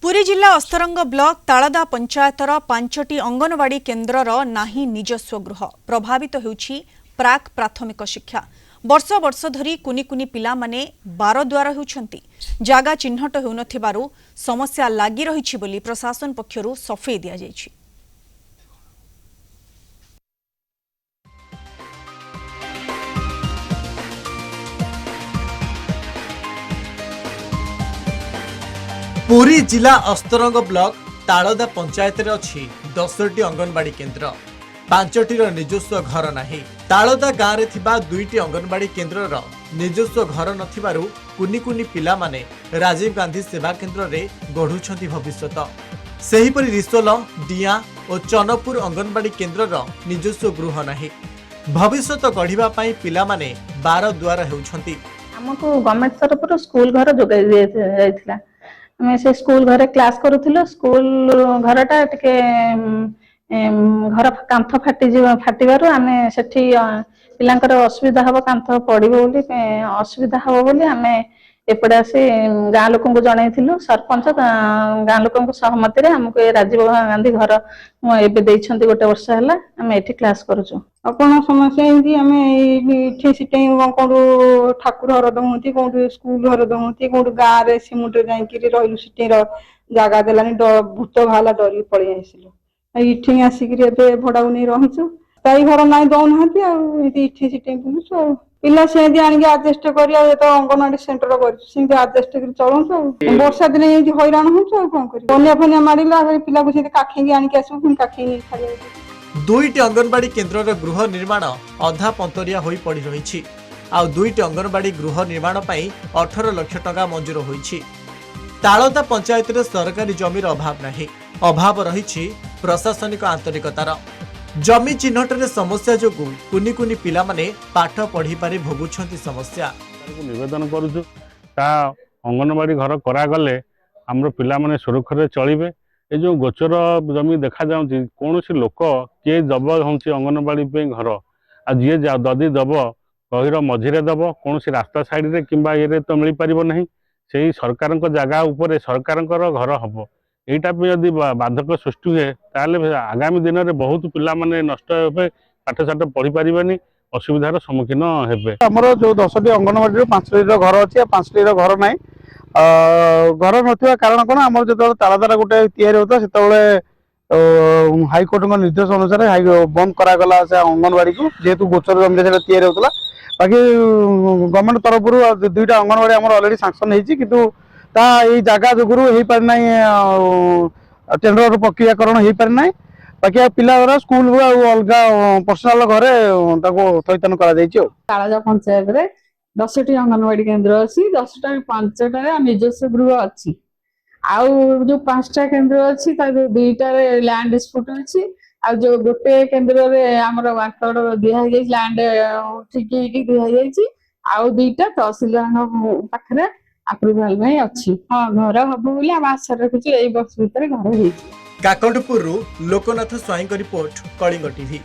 पुरी जिला अस्तरंग ब्लॉक तालदा पंचायतर 5टी अंगनवाड़ी केन्द्रर नाही निजस्व गृह प्रभावित होउछि प्राक प्राथमिक शिक्षा। वर्ष वर्ष धरी कुनी कुनी पिला माने बारद्वार होउछंती। जागा चिन्हट हेउनथिबारु समस्या लागि रहिछि बोली प्रशासन पक्षरु सफेई दिया जाइछि। पुरी जिला अस्तरंग ब्लॉक तालदा पंचायत अच्छी 10टी अंगनवाड़ी केन्द्र 5टी निजस्व घर नाही। तालदा गाँव में थिबा 2टी अंगनवाड़ी केन्द्र निजस्व घर नथिबारु कुनी कुनी पिला माने राजीव गांधी सेवा केन्द्र रे गढ़ुछंती भविष्यत। सेहीपरि रिसोल डिया और चनपुर अंगनवाड़ी केन्द्र निजस्व गृह नाही। भविष्यत गढ़िबा पई पिला माने बार द्वार हेउछंती। हमको गवर्नमेंट तरफ स्कूल घर जोगाई जायतिला। आम से स्कूल घरे क्लास करूँ। स्कूल घरटा टिके घर कांथ फाटिबारु आम से पिलांकर असुविधा हम कांथ पड़ो असुविधा हम बोली आम एपटे आसी गाँ लोक जनइलु। सरपंच गाँ लोक सहमति आमको राजीव गांधी घर एवं गोटे वर्ष है आम ये क्लास करुचु। अपन समस्या एमती आम ये कौन ठाकुर घर दौती कौट स्कूल घर दौती कौट गाँव में सिमुट रही सीटे जगह देलानी भूत बाहला डर पलि आसिलु। इठी आसिक भड़ा नहीं रहीचु स्थायी घर ना दौना इठी सीटे बुलुचु। पिला से आडजस्ट कर अंगनवाड़ी सेंटर करजस्ट कर चलु। वर्षा दिन ये हैरान हो कौन कर बनिया फनिया मारा पिला को काखेंगे आनिक आस काखेंगे छाड़। 2टी अंगनवाड़ी केन्द्र गृह निर्माण अधा पंतरिया होई पड़ी रही। आउ 2टी अंगनवाड़ी गृह निर्माण पई 18 लाख टंका मंजूर होईछि। तालदा पंचायत रे सरकारी जमीर अभाव नहीं, अभाव रही प्रशासनिक आंतरिकतार। जमी चिन्हट रे समस्या जोगु कुनी कुनी पिला माने पाठ पढ़ी पारे भोगुछंती समस्या। निवेदन करूछु ता अंगनवाड़ी घर करा गले हमरो पिला माने सुरक्षा चलिबे। ए जो गोचर जमी देखा जाउची कौन सी लोक किए दब हूँ अंगनवाड़ी घर आ जी ददी दब गहिर मझिरे दब कौन सी रास्ता साइड रे किंबा ये तो मिल पार ना। से सरकार जगह उपर सरकार घर हम यहीटा यदि बाधक सृष्टि हुए ताले आगामी दिन में बहुत पिला माने नष्ट हे पाठ साठ पढ़ी पारे असुविधार सम्मुखीन हे। आमर जो 10टी अंगनवाड़ी 5टी घर अच्छी 5टी घर ना घर ना कारण कौन आम जो तालदार गोटे या होता से हाइकोर्ट निर्देश अनुसार बंद करागला से अंगनवाड़ी को जेहेतु गोचर जमी या होता। बाकी गवर्नमेंट तरफ 2टा अंगनवाड़ी आम अलरेडी सांक्शन होती जगह जुगुरु हो पारना टेंडर प्रक्रियाकरण हो पारना। बाकी पिला स्कूल अलग पर्सनाल घरे थैथन कर तालदा पंचायत रे 10टी अंगनवाड़ी केन्द्र अच्छी 10टा 5टा निजस्व गृह अच्छी। आउ जो 5टा केन्द्र अच्छी 2टा लैंड डिस्प्यूट अच्छी। आ जो गोटे केन्द्र रे हमर वार्ड दिया लैंड ठीक दिया आउ 2टा तहसीलदार पाखरे अप्रूवल में अच्छी। हाँ घर हम बोली आम आशा रखुच वर्ष भर घर हो। Kakatpur Loknath Swain report Kalinga TV.